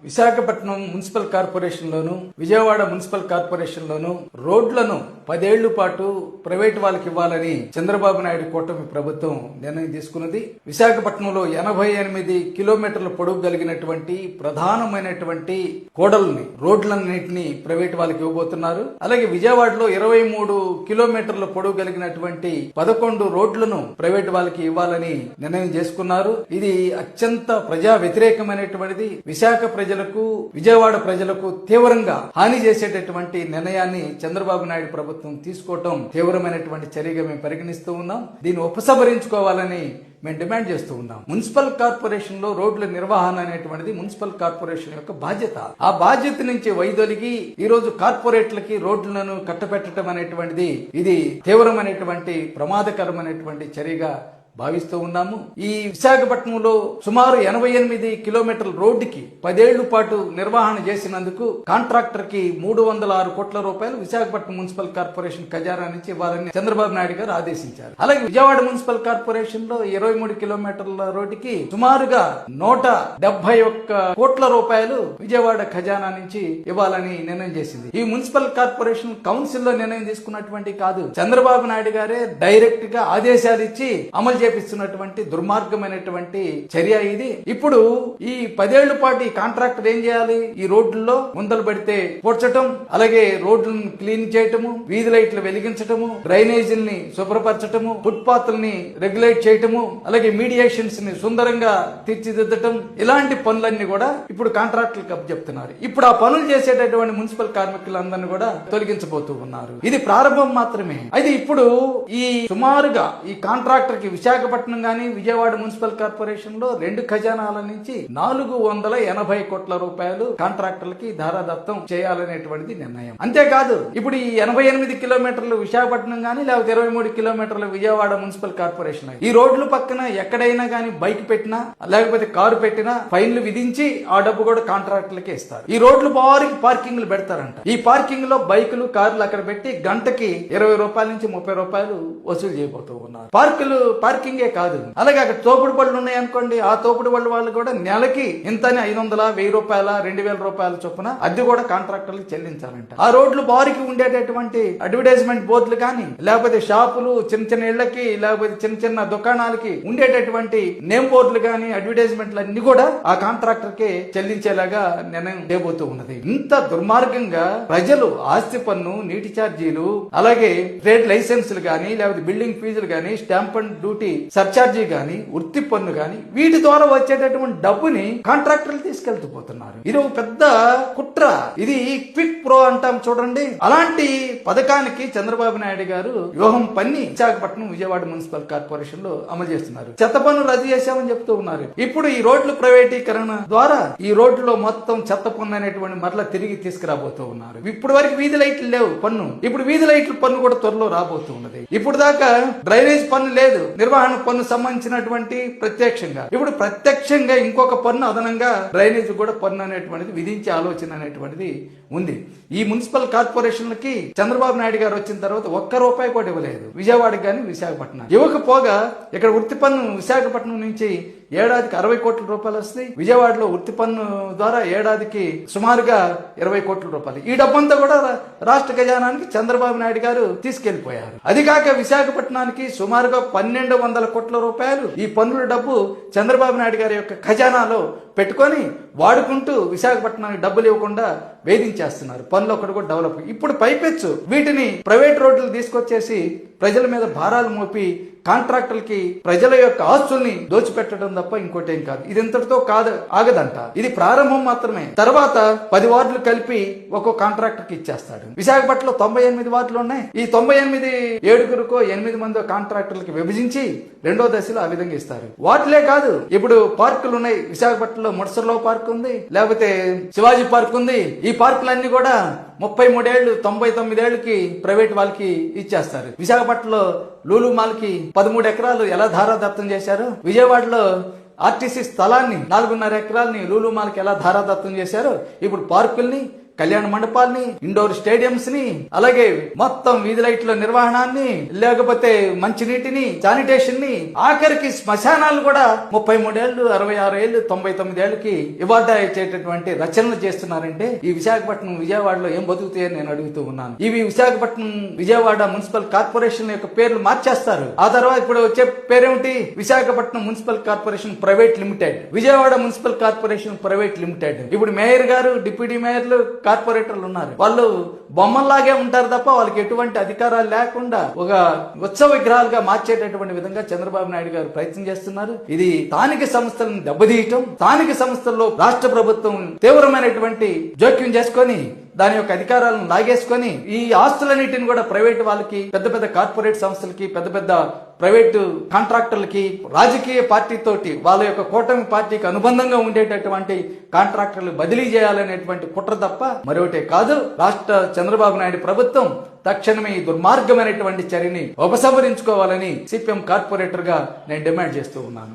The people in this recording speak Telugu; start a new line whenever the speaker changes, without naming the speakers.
విశాఖపట్నం మున్సిపల్ కార్పొరేషన్లోను విజయవాడ మున్సిపల్ కార్పొరేషన్లోను రోడ్లను 10 ఏళ్ల పాటు ప్రైవేట్ వాళ్ళకి ఇవ్వాలని చంద్రబాబు నాయుడు కూటమి ప్రభుత్వం నిర్ణయం తీసుకున్నది. విశాఖపట్నంలో 88 కిలోమీటర్ల పొడవు కలిగినటువంటి ప్రధానమైనటువంటి కూడల్ని రోడ్లన్నింటినీ ప్రైవేట్ వాళ్ళకి ఇవ్వబోతున్నారు. అలాగే విజయవాడలో 23 కిలోమీటర్ల పొడవు కలిగినటువంటి 11 రోడ్లను ప్రైవేట్ వాళ్ళకి ఇవ్వాలని నిర్ణయం చేసుకున్నారు. ఇది అత్యంత ప్రజా వ్యతిరేకమైనటువంటిది. విశాఖ ప్రజలకు విజయవాడ ప్రజలకు తీవ్రంగా హాని చేసేటటువంటి నిర్ణయాన్ని చంద్రబాబు నాయుడు ప్రభుత్వం తీసుకోవటం తీవ్రమైనటువంటి చర్యగా మేము పరిగణిస్తూ ఉన్నాం. దీన్ని ఉపసంహరించుకోవాలని మేము డిమాండ్ చేస్తూ ఉన్నాం. మున్సిపల్ కార్పొరేషన్ లో రోడ్ల నిర్వహణ అనేటువంటిది మున్సిపల్ కార్పొరేషన్ యొక్క బాధ్యత. ఆ బాధ్యత నుంచి వైదొలిగి ఈ రోజు కార్పొరేట్లకి రోడ్లను కట్టబెట్టడం అనేటువంటిది ఇది తీవ్రమైనటువంటి ప్రమాదకరమైనటువంటి చర్యగా భావిస్తూ ఉన్నాము. ఈ విశాఖపట్నంలో సుమారు 88 కిలోమీటర్ల రోడ్డుకి 10 ఏళ్ల పాటు నిర్వహణ చేసినందుకు కాంట్రాక్టర్ కి 306 కోట్ల రూపాయలు విశాఖపట్నం మున్సిపల్ కార్పొరేషన్ ఖజానా నుంచి ఇవ్వాలని చంద్రబాబు నాయుడు గారు ఆదేశించారు. అలాగే విజయవాడ మున్సిపల్ కార్పొరేషన్ లో 23 కిలోమీటర్ల రోడ్డుకి సుమారుగా 171 కోట్ల రూపాయలు విజయవాడ ఖజానా నుంచి ఇవ్వాలని నిర్ణయం చేసింది. ఈ మున్సిపల్ కార్పొరేషన్ కౌన్సిల్ లో నిర్ణయం తీసుకున్నటువంటి కాదు, చంద్రబాబు నాయుడు గారే డైరెక్ట్ గా ఆదేశాలు ఇచ్చి అమలు చేపిస్తున్నటువంటి దుర్మార్గమైనటువంటి చర్య ఇది. ఇప్పుడు ఈ 10 ఏళ్ల పాటు ఈ కాంట్రాక్టర్ ఏం చేయాలి? ఈ రోడ్లలో ముందలు పెడితే పొడ్చటం, అలాగే రోడ్లను క్లీన్ చేయటము, వీధి లైట్లు వెలిగించటము, డ్రైనేజీల్ని శుభ్రపరచటము, ఫుట్పాత్లని రెగ్యులేట్ చేయటము, అలాగే మీడియేషన్స్ ని సుందరంగా తీర్చిదిద్దటం, ఇలాంటి పనులన్నీ కూడా ఇప్పుడు కాంట్రాక్టర్లకు అప్పచెప్తున్నారు. ఇప్పుడు ఆ పనులు చేసేటటువంటి మున్సిపల్ కార్మికులందరినీ కూడా తొలగించబోతూ ఉన్నారు. ఇది ప్రారంభం మాత్రమే. అయితే ఇప్పుడు ఈ సుమారుగా ఈ కాంట్రాక్టర్ కి విశాఖపట్నం గాని విజయవాడ మున్సిపల్ కార్పొరేషన్ లో 2 ఖజానాల నుంచి 480 కోట్ల రూపాయలు కాంట్రాక్టర్లకి ధారాదత్తం చేయాలనేటువంటిది నిర్ణయం. అంతేకాదు ఇప్పుడు ఈ 88 కిలోమీటర్లు విశాఖపట్నం గాని లేకపోతే 23 కిలోమీటర్ల విజయవాడ మున్సిపల్ కార్పొరేషన్ ఈ రోడ్ల పక్కన ఎక్కడైనా గాని బైక్ పెట్టినా లేకపోతే కారు పెట్టినా ఫైన్లు విధించి ఆ డబ్బు కూడా కాంట్రాక్టర్లకే ఇస్తారు. ఈ రోడ్లు భారీకి పార్కింగ్లు పెడతారంట. ఈ పార్కింగ్ లో బైకులు కార్లు అక్కడ పెట్టి గంటకి 20 రూపాయల నుంచి 30 రూపాయలు వసూలు చేయబోతూ ఉన్నారు. పార్కింగే కాదు, అలాగే అక్కడ తోపుడు బళ్ళు ఉన్నాయి అనుకోండి, ఆ తోపుడు బళ్ళు వాళ్ళు కూడా నెలకి ఇంతని 500, 1000 రూపాయల, 2000 రూపాయల చొప్పున అద్దె కూడా కాంట్రాక్టర్లకు చెల్లించాలంట. ఆ రోడ్లు బారికి ఉండేటటువంటి అడ్వర్టైజ్మెంట్ బోర్డులు కానీ లేకపోతే షాపులు చిన్న చిన్న ఇళ్లకి లేకపోతే చిన్న చిన్న దుకాణాలకి ఉండేటటువంటి నేమ్ బోర్డులు కానీ అడ్వర్టైజ్మెంట్లు అన్ని కూడా ఆ కాంట్రాక్టర్ కే చెల్లించేలాగా నిర్ణయం చేయబోతూ ఉన్నది. ఇంత దుర్మార్గంగా ప్రజలు ఆస్తి పన్ను, నీటి ఛార్జీలు, అలాగే ట్రేడ్ లైసెన్సులు గానీ లేకపోతే బిల్డింగ్ ఫీజులు గానీ, స్టాంప్ అండ్ డ్యూటీ సర్చార్జీ గాని, వృత్తి పన్ను గాని, వీటి ద్వారా వచ్చేటటువంటి డబ్బుని కాంట్రాక్టర్లు తీసుకెళ్తూ పోతున్నారు. ఇది ఒక పెద్ద కుట్ర. ఇది క్విక్ ప్రో అంటాం చూడండి. అలాంటి పథకానికి చంద్రబాబు నాయుడు గారు వ్యూహం పన్ని విశాఖపట్నం విజయవాడ మున్సిపల్ కార్పొరేషన్ లో అమలు చేస్తున్నారు. చెత్త పన్ను రద్దు చేశామని చెప్తూ ఉన్నారు. ఇప్పుడు ఈ రోడ్లు ప్రైవేటీకరణ ద్వారా ఈ రోడ్లలో మొత్తం చెత్త పన్ను అనేటువంటి మరలా తిరిగి తీసుకురాబోతూ ఉన్నారు. ఇప్పుడు వరకు వీధి లైట్లు లేవు పన్ను, ఇప్పుడు వీధి లైట్ల పన్ను కూడా త్వరలో రాబోతూ ఉన్నది. ఇప్పుడు దాకా డ్రైనేజ్ పన్ను లేదు, నిర్వహణ పన్ను సంబంధించినటువంటి ప్రత్యక్షంగా, ఇప్పుడు ప్రత్యక్షంగా ఇంకొక పన్ను అదనంగా డ్రైనేజ్ కూడా పన్ను అనేటువంటిది విధించే ఆలోచన అనేటువంటిది ఉంది. ఈ మున్సిపల్ కార్పొరేషన్లకి చంద్రబాబు నాయుడు గారు వచ్చిన తర్వాత 1 రూపాయి కూడా ఇవ్వలేదు విజయవాడకి గాని విశాఖపట్నం. ఇవ్వకపోగా ఇక్కడ వృత్తి పన్ను విశాఖపట్నం నుంచి ఏడాదికి 60 కోట్ల రూపాయలు వస్తాయి. విజయవాడలో వృత్తి పన్ను ద్వారా ఏడాదికి సుమారుగా 20 కోట్ల రూపాయలు. ఈ డబ్బంతా కూడా రాష్ట్ర ఖజానానికి చంద్రబాబు నాయుడు గారు తీసుకెళ్లిపోయారు. అది కాక విశాఖపట్నానికి సుమారుగా 1200 కోట్ల రూపాయలు ఈ పన్నుల డబ్బు చంద్రబాబు నాయుడు గారి యొక్క ఖజానాలో పెట్టుకొని వాడుకుంటూ విశాఖపట్నానికి డబ్బులు ఇవ్వకుండా వేధించేస్తున్నారు. పనులు ఒకటి కూడా డెవలప్. ఇప్పుడు పైపెచ్చు వీటిని ప్రైవేట్ రోడ్లు తీసుకొచ్చేసి ప్రజల మీద భారాలు మోపి కాంట్రాక్టర్లకి ప్రజల యొక్క ఆస్తుల్ని దోచిపెట్టడం తప్ప ఇంకోటి ఏం కాదు. ఇది ఇంతటితో కాదు, ఆగదంట. ఇది ప్రారంభం మాత్రమే. తర్వాత 10 వార్డులు కలిపి ఒక్కో కాంట్రాక్టర్ కి ఇచ్చేస్తాడు. విశాఖపట్నంలో 98 వార్డులు ఉన్నాయి. ఈ 98 7గురికో 8 మందో కాంట్రాక్టర్లకి విభజించి 2వ దశలో ఆ విధంగా ఇస్తారు. వాటిలే కాదు, ఇప్పుడు పార్కులు ఉన్నాయి. విశాఖపట్నంలో ముడసర్లో పార్క్ ఉంది, లేకపోతే శివాజీ పార్క్ ఉంది. ఈ పార్కులన్నీ కూడా 33 ఏళ్లు 99 ఏళ్ళకి ప్రైవేట్ వాళ్ళకి ఇచ్చేస్తారు. విశాఖపట్నంలో లూలు మాల్ కి 13 ఎకరాలు ఎలా ధారాదత్తం చేశారు, విజయవాడలో ఆర్టీసీ స్థలాన్ని 4.5 ఎకరాలని లూలు మాల్ కి ఎలా ధారాదత్తం చేశారు, ఇప్పుడు పార్కుల్ని కళ్యాణ మండపాల్ని, ఇండోర్ స్టేడియంస్ ని, అలాగే మొత్తం వీధి లైట్ల నిర్వహణాన్ని, లేకపోతే మంచినీటిని, శానిటేషన్ ని, ఆఖరికి శ్మశానాలు కూడా 33 ఏళ్లు, 66 ఏళ్లు, 99 ఏళ్ళకి ఇవాళ ఇచ్చేటటువంటి రచనలు చేస్తున్నారంటే ఈ విశాఖపట్నం విజయవాడలో ఏం బతుకుతాయని నేను అడుగుతూ ఉన్నాను. ఇవి విశాఖపట్నం విజయవాడ మున్సిపల్ కార్పొరేషన్ యొక్క పేర్లు మార్చేస్తారు. ఆ తర్వాత ఇప్పుడు వచ్చే పేరేమిటి? Visakhapatnam municipal corporation private limited, Vijayawada municipal corporation private limited. ఇప్పుడు మేయర్ గారు, డిప్యూటీ మేయర్లు, కార్పొరేటర్లు ఉన్నారు. వాళ్ళు బొమ్మల్లాగే ఉంటారు తప్ప వాళ్ళకి ఎటువంటి అధికారాలు లేకుండా ఒక ఉత్సవ విగ్రహాలుగా మార్చేటటువంటి విధంగా చంద్రబాబు నాయుడు గారు ప్రయత్నం చేస్తున్నారు. ఇది స్థానిక సంస్థలను దెబ్బతీయటం, స్థానిక సంస్థల్లో రాష్ట్ర ప్రభుత్వం తీవ్రమైనటువంటి జోక్యం చేసుకొని దాని యొక్క అధికారాలను లాగేసుకొని ఈ ఆస్తులన్నిటిని కూడా ప్రైవేట్ వాళ్ళకి, పెద్ద పెద్ద కార్పొరేట్ సంస్థలకి, పెద్ద పెద్ద ప్రైవేటు కాంట్రాక్టర్లకి, రాజకీయ పార్టీ తోటి వాళ్ళ యొక్క కూటమి పార్టీకి అనుబంధంగా ఉండేటటువంటి కాంట్రాక్టర్లు బదిలీ చేయాలనేటువంటి కుట్ర తప్ప మరొకటే కాదు. రాష్ట్ర చంద్రబాబు నాయుడు ప్రభుత్వం తక్షణమే ఈ దుర్మార్గమైనటువంటి చర్యని ఉపసంహరించుకోవాలని సిపిఎం కార్పొరేటర్ గా నేను డిమాండ్ చేస్తూ ఉన్నాను.